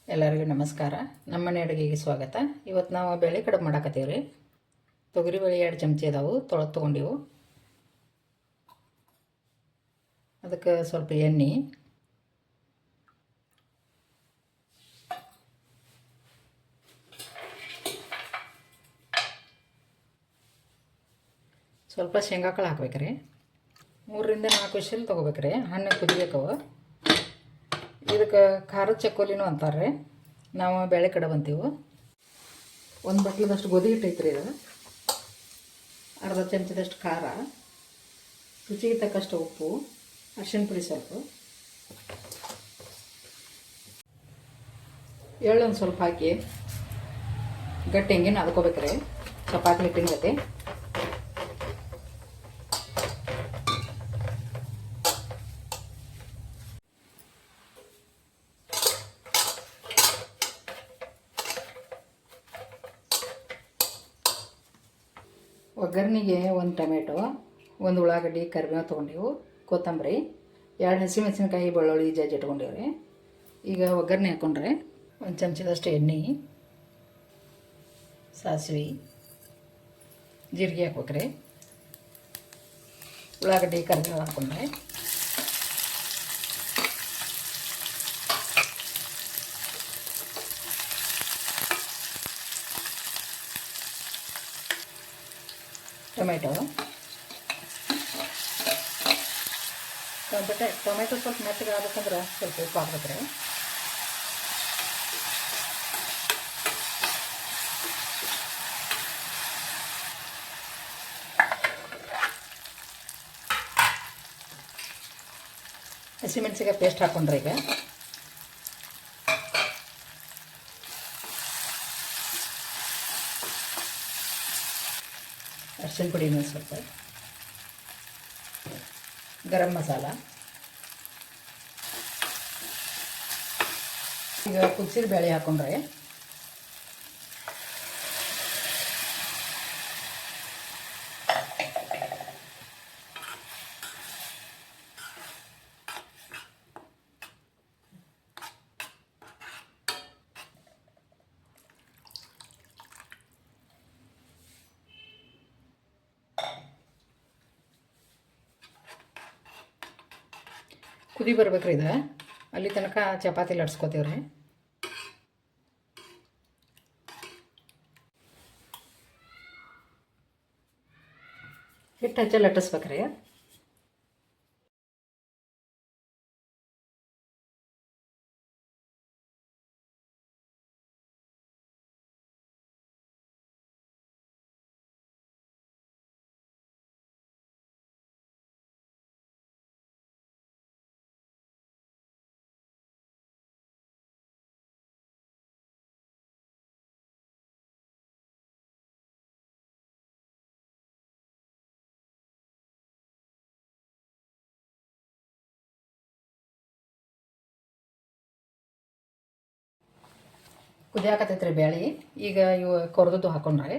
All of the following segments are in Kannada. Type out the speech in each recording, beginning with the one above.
ಎಲ್ಲರಿಗೂ ನಮಸ್ಕಾರ. ನಮ್ಮ ಮನೆ ಅಡುಗೆಗೆ ಸ್ವಾಗತ. ಇವತ್ತು ನಾವು ಬೇಳೆ ಕಡುಬು ಮಾಡಾಕತ್ತೀವಿ ರೀ. ತೊಗರಿಬೇಳೆ 2 ಚಮಚ ಅದಾವು, ತೊಗೊಂಡಿವು. ಅದಕ್ಕೆ ಸ್ವಲ್ಪ ಎಣ್ಣೆ, ಸ್ವಲ್ಪ ಶೇಂಗಾ ಕಾಳು ಹಾಕ್ಬೇಕ್ರಿ. 3 ರಿಂದ 4 ವಿಷಲ್ ತೊಗೋಬೇಕ್ರಿ. ಹಣ್ಣು ಕುದಿಬೇಕವ. ಇದಕ್ಕೆ ಖಾರದ ಚಕ್ಕೋಲಿನೂ ಅಂತಾರೆ. ನಾವು ಬೇಳೆ ಕಡುಬು ಅಂತೀವಿ. 1 ಬಟ್ಲದಷ್ಟು ಗೋಧಿ ಹಿಟ್ಟು ಐತ್ರಿ. ಇದು ಅರ್ಧ ಚಮಚದಷ್ಟು ಖಾರ, ರುಚಿಗೆ ತಕ್ಕಷ್ಟು ಉಪ್ಪು, ಅರಿಶಿನ ಪುಡಿ ಸ್ವಲ್ಪ, ಎಳ್ಳು ಒಂದು ಸ್ವಲ್ಪ ಹಾಕಿ ಗಟ್ಟಿ ಹಿಂಗೆ ನಾದ್ಕೋಬೇಕ್ರಿ, ಚಪಾತಿ ಹಿಟ್ಟಿನ ಜೊತೆ. ಒಗ್ಗರಣೆಗೆ 1 ಟೊಮೆಟೊ, 1 ಉಳ್ಳಾಗಡ್ಡಿ, ಕರಿಬೇವು ತೊಗೊಂಡಿವು, ಕೊತ್ತಂಬರಿ, 2 ಹಸಿಮೆಣಸಿನಕಾಯಿ, ಬೆಳ್ಳುಳ್ಳಿ ಜಜ್ಜಿ ಇಟ್ಕೊಂಡಿವ್ರಿ. ಈಗ ಒಗ್ಗರಣೆ ಹಾಕ್ಕೊಂಡ್ರೆ 1 ಚಮಚದಷ್ಟು ಎಣ್ಣೆ, ಸಾಸಿವೆ, ಜೀರಿಗೆ ಹಾಕ್ಬೇಕ್ರಿ. ಉಳ್ಳಾಗಡ್ಡಿ, ಕರಿಬೇವು ಹಾಕ್ಕೊಂಡ್ರೆ ಟೊಮೆಟೊ ಸ್ವಲ್ಪ ಮೆತ್ತಗೆ ಆಗ್ಬೇಕಂದ್ರೆ ಸ್ವಲ್ಪ ಉಪ್ಪು ಹಾಕ್ಬೇಕ್ರಿ. ಹಸಿಮೆಣಸಿಗೆ ಪೇಸ್ಟ್ ಹಾಕ್ಕೊಂಡ್ರೆ ಈಗ ಅರಿಶಿನ ಪುಡಿ, ಸ್ವಲ್ಪ ಗರಂ ಮಸಾಲ. ಈಗ ಕುದಿಸಿದ ಬೇಳೆ ಹಾಕ್ಕೊಂಡ್ರೆ ಕುದಿ ಬರ್ಬೇಕ್ರಿ. ಇದು ಅಲ್ಲಿ ತನಕ ಚಪಾತಿ ಲಟ್ಸ್ಕೊತೀವ್ರಿ. ಹಿಟ್ಟು ಹಚ್ಚಿ ಲಟ್ಟಿಸ್ಬೇಕ್ರಿ. ಕುದಿಯಾಕತ್ತೈತ್ರಿ ಬೇಳೆ. ಈಗ ಇವು ಕೊರ್ದದ್ದು ಹಾಕೊಂಡ್ರೆ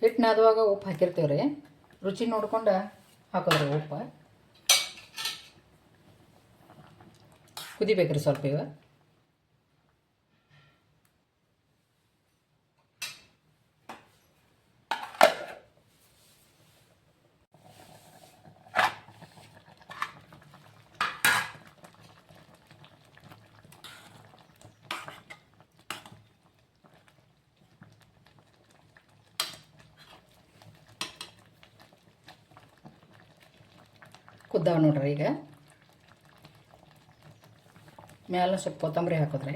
ಹಿಟ್ಟು ನಾದುವಾಗ ಉಪ್ಪು ಹಾಕಿರ್ತೀವ್ರಿ. ರುಚಿ ನೋಡ್ಕೊಂಡು ಹಾಕೋದ್ರಿ ಉಪ್ಪು. ಕುದಿಬೇಕ್ರಿ ಸ್ವಲ್ಪ ಇವ. ಕುದ್ದಾವ ನೋಡ್ರಿ. ಈಗ ಮ್ಯಾಲ ಸ್ವಲ್ಪ ಕೊತ್ತಂಬರಿ ಹಾಕಿದ್ರೆ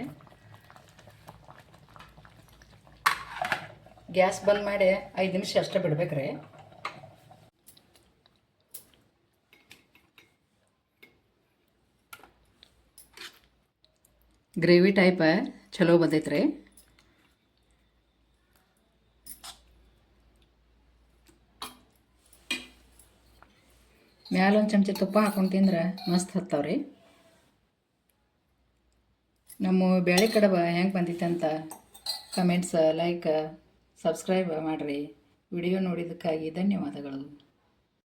ಗ್ಯಾಸ್ ಬಂದ್ ಮಾಡಿ 5 ನಿಮಿಷ ಅಷ್ಟೇ ಬಿಡ್ಬೇಕ್ರಿ. ಗ್ರೇವಿ ಟೈಪ್ ಚಲೋ ಬಂದೈತ್ರಿ. ಮ್ಯಾಲ 1 ಚಮಚ ತುಪ್ಪ ಹಾಕೊಂಡು ತಿಂದ್ರೆ ಮಸ್ತ್ ಹತ್ತವ್ರಿ. ನಮ್ಮ ಬೇಳೆ ಕಡುಬು ಹೆಂಗೆ ಬಂದಿತ್ತು ಅಂತ ಕಮೆಂಟ್ಸ್, ಲೈಕ್, ಸಬ್ಸ್ಕ್ರೈಬ್ ಮಾಡಿರಿ. ವಿಡಿಯೋ ನೋಡಿದ್ದಕ್ಕಾಗಿ ಧನ್ಯವಾದಗಳು.